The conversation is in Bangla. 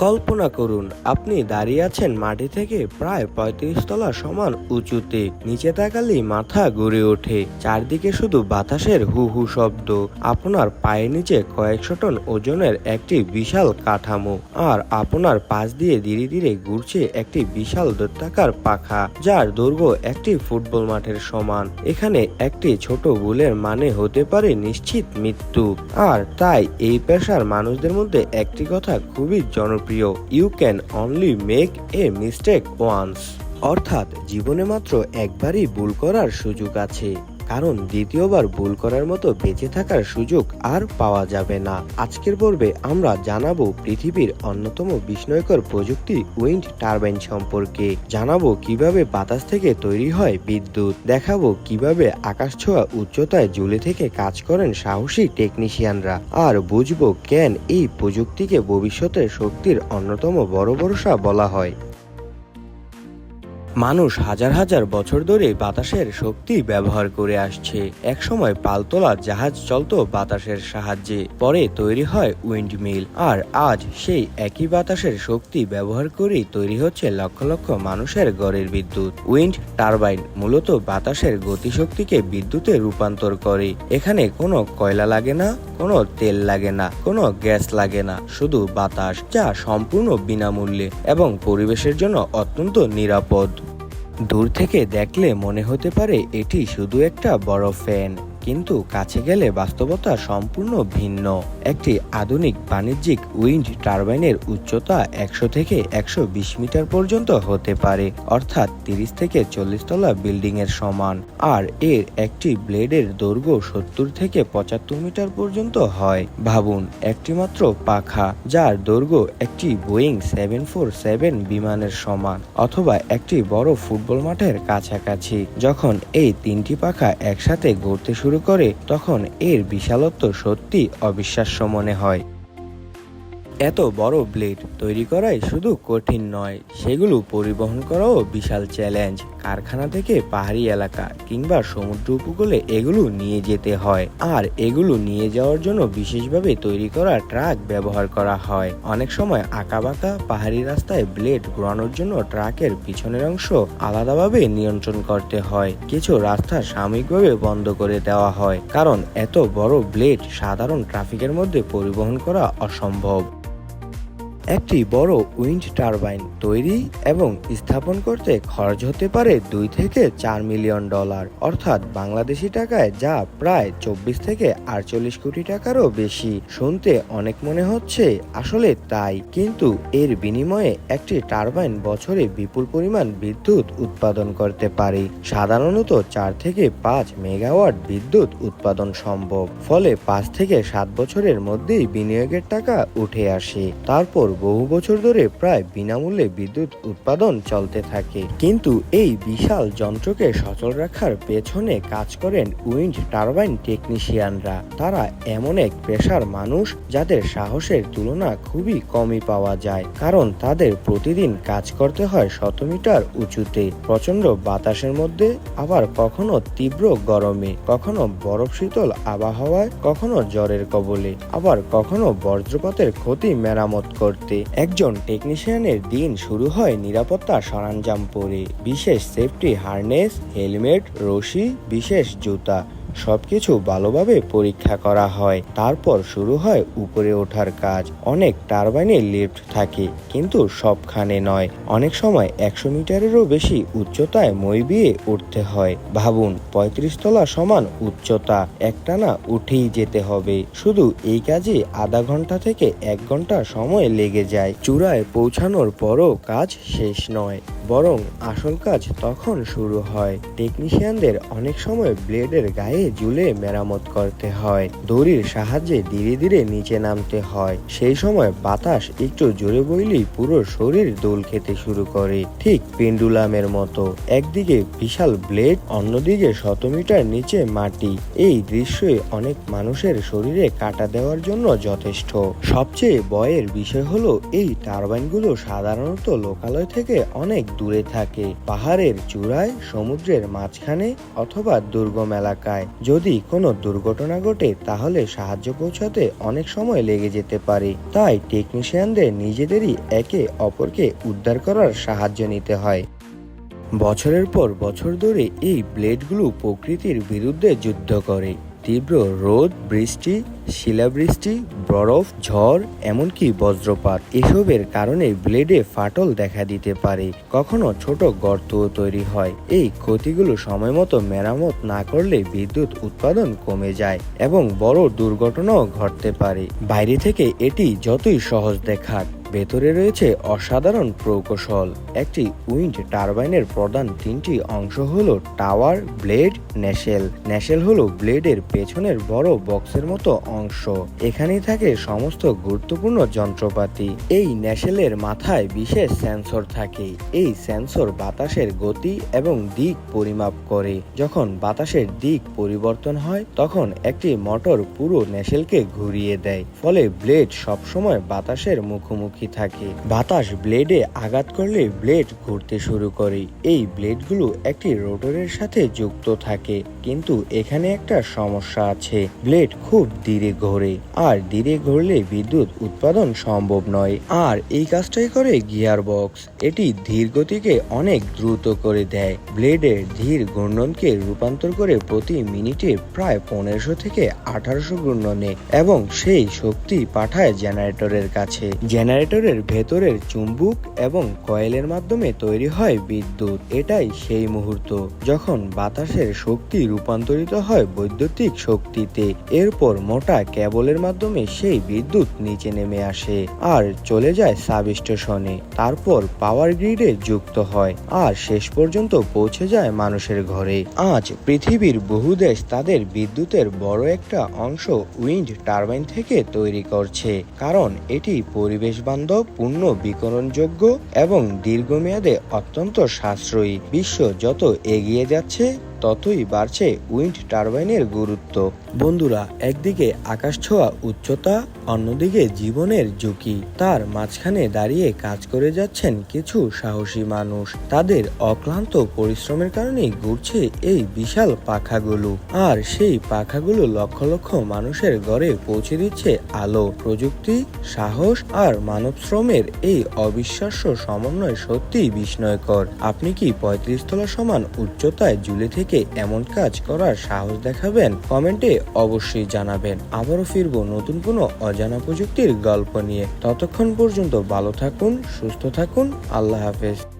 কল্পনা করুন, আপনি দাঁড়িয়ে আছেন মাটি থেকে প্রায় ৩৫ তলা সমান উঁচুতে। নিচে তাকালেই মাথা ঘুরে ওঠে। চারদিকে শুধু বাতাসের হু হু শব্দ। আপনার পায়ের নিচে কয়েকশো টন ওজনের একটি বিশাল কাঠামো, আর আপনার পাশ দিয়ে ধীরে ধীরে ঘুরছে একটি বিশাল দৈত্যাকার পাখা, যার দৈর্ঘ্য একটি ফুটবল মাঠের সমান। এখানে একটি ছোট ভুলের মানে হতে পারে নিশ্চিত মৃত্যু। আর তাই এই পেশার মানুষদের মধ্যে একটি কথা খুবই জনপ্রিয়: you can only make a mistake once. অর্থাৎ জীবনে মাত্র একবারই ভুল করার সুযোগ আছে, কারণ দ্বিতীয়বার ভুল করার মতো বেঁচে থাকার সুযোগ আর পাওয়া যাবে না। আজকের পর্বে আমরা জানাবো পৃথিবীর অন্যতম বিস্ময়কর প্রযুক্তি উইন্ড টারবাইন সম্পর্কে। জানাবো কিভাবে বাতাস থেকে তৈরি হয় বিদ্যুৎ। দেখাবো কিভাবে আকাশ ছোঁয়া উচ্চতায় ঝুলে থেকে কাজ করেন সাহসী টেকনিশিয়ানরা। আর বুঝবো কেন এই প্রযুক্তিকে ভবিষ্যতের শক্তির অন্যতম বড় ভরসা বলা হয়। মানুষ হাজার হাজার বছর ধরে বাতাসের শক্তি ব্যবহার করে আসছে। একসময় পালতোলা জাহাজ চলত বাতাসের সাহায্যে, পরে তৈরি হয় উইন্ড মিল। আর আজ সেই একই বাতাসের শক্তি ব্যবহার করেই তৈরি হচ্ছে লক্ষ লক্ষ মানুষের ঘরের বিদ্যুৎ। উইন্ড টারবাইন মূলত বাতাসের গতিশক্তিকে বিদ্যুতে রূপান্তর করে। এখানে কোনো কয়লা লাগে না, কোনো তেল লাগে না, কোনো গ্যাস লাগে না, শুধু বাতাস, যা সম্পূর্ণ বিনামূল্যে এবং পরিবেশের জন্য অত্যন্ত নিরাপদ। দূর থেকে দেখলে মনে হতে পারে এটি শুধু একটা বড় ফ্যান, কিন্তু কাছে গেলে বাস্তবতা সম্পূর্ণ ভিন্ন। একটি আধুনিক বাণিজ্যিক উইন্ড টারবাইনের উচ্চতা ১০০ থেকে ১২০ মিটার পর্যন্ত হতে পারে, অর্থাৎ ৩০ থেকে ৪০ তলা বিল্ডিং এর সমান। আর এর একটি ব্লেডের দৈর্ঘ্য ৭০ থেকে ৭৫ মিটার পর্যন্ত হয়। ভাবুন, একটি মাত্র পাখা, যার দৈর্ঘ্য একটি বোয়িং ৭৪৭ বিমানের সমান, অথবা একটি বড় ফুটবল মাঠের কাছাকাছি। যখন এই তিনটি পাখা একসাথে ঘুরতে শুরু করে, তখন এর বিশালত্ব সত্যি অবিশ্বাস্য মনে হয়। এত বড় ব্লেড তৈরি করাই শুধু কঠিন নয়, সেগুলো পরিবহন করাও বিশাল চ্যালেঞ্জ। কারখানা থেকে পাহাড়ি এলাকা কিংবা সমুদ্র উপকূলে এগুলো নিয়ে যেতে হয়, আর এগুলো নিয়ে যাওয়ার জন্য বিশেষভাবে তৈরি করা ট্রাক ব্যবহার করা হয়। অনেক সময় আঁকাবাঁকা পাহাড়ি রাস্তায় ব্লেড ঘোরানোর জন্য ট্রাকের পিছনের অংশ আলাদাভাবে নিয়ন্ত্রণ করতে হয়। কিছু রাস্তা সাময়িকভাবে বন্ধ করে দেওয়া হয়, কারণ এত বড় ব্লেড সাধারণ ট্রাফিকের মধ্যে পরিবহন করা অসম্ভব। একটি বড় উইন্ড টারবাইন তৈরি এবং স্থাপন করতে খরচ হতে পারে $2 থেকে $4 মিলিয়ন, অর্থাৎ বাংলাদেশি টাকায় যা প্রায় ২৪ থেকে ৪৮ কোটি টাকারও বেশি। শুনতে অনেক মনে হচ্ছে, আসলে তাই, কিন্তু এর বিনিময়ে একটি টারবাইন বছরে বিপুল পরিমাণ বিদ্যুৎ উৎপাদন করতে পারে। সাধারণত ৪ থেকে ৫ মেগাওয়াট বিদ্যুৎ উৎপাদন সম্ভব, ফলে ৫ থেকে ৭ বছরের মধ্যেই বিনিয়োগের টাকা উঠে আসে। তারপর বহু বছর ধরে প্রায় বিনামূল্যে বিদ্যুৎ উৎপাদন চলতে থাকে। কিন্তু এই বিশাল যন্ত্রকে সচল রাখার পেছনে কাজ করেন উইন্ড টারবাইন টেকনিশিয়ানরা। তারা এমন এক পেশার মানুষ যাদের সাহসের তুলনা খুবই কমই পাওয়া যায়, কারণ তাদের প্রতিদিন কাজ করতে হয় ১০০ মিটার উঁচুতে, প্রচন্ড বাতাসের মধ্যে, আবার কখনো তীব্র গরমে, কখনো বরফ শীতল আবহাওয়ায়, কখনো জ্বরের কবলে, আবার কখনো বজ্রপাতের ক্ষতি মেরামত করতে। একজন টেকনিশিয়ানের দিন শুরু হয় নিরাপত্তা সরঞ্জাম পরে, বিশেষ সেফটি হারনেস, হেলমেট, রশি, বিশেষ জুতা, সবকিছু ভালোভাবে পরীক্ষা করা হয়। তারপর শুরু হয় উপরে ওঠার কাজ। অনেক টারবাইনে লিফট থাকে, কিন্তু সবখানে নয়। অনেক সময় ১০০ মিটারেরও বেশি উচ্চতায় মই দিয়ে উঠতে হয়। ভাবুন, ৩৫ তলা সমান উচ্চতা, একটানা উঠেই যেতে হবে। শুধু এই কাজে আধা ঘন্টা থেকে ১ ঘন্টা সময় লেগে যায়। চূড়ায় পৌঁছানোর পরও কাজ শেষ নয়, বরং আসল কাজ তখন শুরু হয়। টেকনিশিয়ানদের অনেক সময় ব্লেডের গায়ে ঝুলে মেরামত করতে হয়, দড়ির সাহায্যে ধীরে ধীরে নিচে নামতে হয়। সেই সময় বাতাস একটু জোরে বইলেই পুরো শরীর দোল খেতে শুরু করে, ঠিক পেন্ডুলামের মতো। একদিকে বিশাল ব্লেড, অন্যদিকে ১০০ মিটার নিচে মাটি। এই দৃশ্যই অনেক মানুষের শরীরে কাটা দেওয়ার জন্য যথেষ্ট। সবচেয়ে ভয়ের বিষয় হলো, এই টারবাইনগুলো সাধারণত লোকালয় থেকে অনেক দূরে থাকে, পাহাড়ের চূড়ায়, সমুদ্রের মাঝখানে অথবা দুর্গম এলাকায়। যদি কোনো দুর্ঘটনা ঘটে তাহলে সাহায্য পৌঁছাতে অনেক সময় লেগে যেতে পারে। তাই টেকনিশিয়ানদের নিজেদেরই একে অপরকে উদ্ধার করার সাহায্য নিতে হয়। বছরের পর বছর ধরে এই ব্লেডগুলো প্রকৃতির বিরুদ্ধে যুদ্ধ করে। তীব্র রোদ, বৃষ্টি, শিলাবৃষ্টি, বরফ, ঝড়, এমনকি বজ্রপাত এসবের কারণে ব্লেডে ফাটল দেখা দিতে পারে। কখনো ছোট গর্তও তৈরি হয়। এই ক্ষতিগুলো সময়মতো মেরামত না করলে বিদ্যুৎ উৎপাদন কমে যায় এবং বড় দুর্ঘটনাও ঘটতে পারে। বাইরে থেকে এটি যতই সহজ দেখাক, ভেতরে রয়েছে অসাধারণ প্রকৌশল। একটি উইন্ড টারবাইনের প্রধান তিনটি অংশ হলো টাওয়ার, ব্লেড, ন্যাসেল। ন্যাসেল হলো ব্লেডের পেছনের বড় বক্সের মতো অংশ। এখানেই থাকে সমস্ত গুরুত্বপূর্ণ যন্ত্রপাতি। এই ন্যাসেলের মাথায় বিশেষ সেন্সর থাকে। এই সেন্সর বাতাসের গতি এবং দিক পরিমাপ করে। যখন বাতাসের দিক পরিবর্তন হয় তখন একটি মোটর পুরো ন্যাসেলকে ঘুরিয়ে দেয়, ফলে ব্লেড সবসময় বাতাসের মুখোমুখি থাকে। বাতাস ব্লেডে আঘাত করলে ব্লেড ঘুরতে শুরু করে। এই ব্লেডগুলো একটি রোটরের সাথে যুক্ত থাকে, কিন্তু এখানে একটা সমস্যা আছে। ব্লেড খুব ধীরে ঘোরে, আর ধীরে ঘুরলে বিদ্যুৎ উৎপাদন সম্ভব নয়। আর এই কাজটাই করে গিয়ার বক্স। এটি ধীর গতিকে অনেক দ্রুত করে দেয়। ব্লেডের ধীর ঘূর্ণনকে রূপান্তর করে প্রতি মিনিটে প্রায় 1500 থেকে 1800 ঘূর্ণনে, এবং সেই শক্তি পাঠায় জেনারেটরের কাছে। জেনারেটরের ভেতরের চুম্বক এবং কয়েলের মাধ্যমে তৈরি হয় বিদ্যুৎ। এটাই সেই মুহূর্ত যখন বাতাসের শক্তি রূপান্তরিত হয় বৈদ্যুতিক শক্তিতে। এরপর মোটা কেবলের মাধ্যমে সেই বিদ্যুৎ নিচে নেমে আসে আর চলে যায় সাবস্টেশনে, তারপর পাওয়ার গ্রিডে যুক্ত হয় আর শেষ পর্যন্ত পৌঁছে যায় মানুষের ঘরে। আজ পৃথিবীর বহু দেশ তাদের বিদ্যুতের বড় একটা অংশ উইন্ড টারবাইন থেকে তৈরি করছে, কারণ এটি পরিবেশ বান্ধব, পূর্ণ বিকিরণযোগ্য এবং দীর্ঘমেয়াদে অত্যন্ত সাশ্রয়ী। বিশ্ব যত এগিয়ে যাচ্ছে ততই বাড়ছে উইন্ড টারবাইনের গুরুত্ব। বন্ধুরা, একদিকে আকাশ ছোঁয়া উচ্চতা, অন্যদিকে জীবনের ঝুঁকি। তার মাঝখানে দাঁড়িয়ে কাজ করে যাচ্ছেন কিছু সাহসী মানুষ। তাদের অক্লান্ত পরিশ্রমের কারণেই ঘুরছে এই বিশাল পাখাগুলো, আর সেই পাখাগুলো লক্ষ লক্ষ মানুষের ঘরে পৌঁছে দিচ্ছে আলো। প্রযুক্তি, সাহস আর মানব শ্রমের এই অবিশ্বাস্য সমন্বয় সত্যিই বিস্ময়কর। আপনি কি 35 তলা সমান উচ্চতায় ঝুলে থেকে এমন কাজ করার সাহস দেখাবেন? কমেন্টে অবশ্যই জানাবেন। আবারও ফিরবো নতুন কোনো অজানা প্রযুক্তির গল্প নিয়ে। ততক্ষণ পর্যন্ত ভালো থাকুন, সুস্থ থাকুন। আল্লাহ হাফেজ।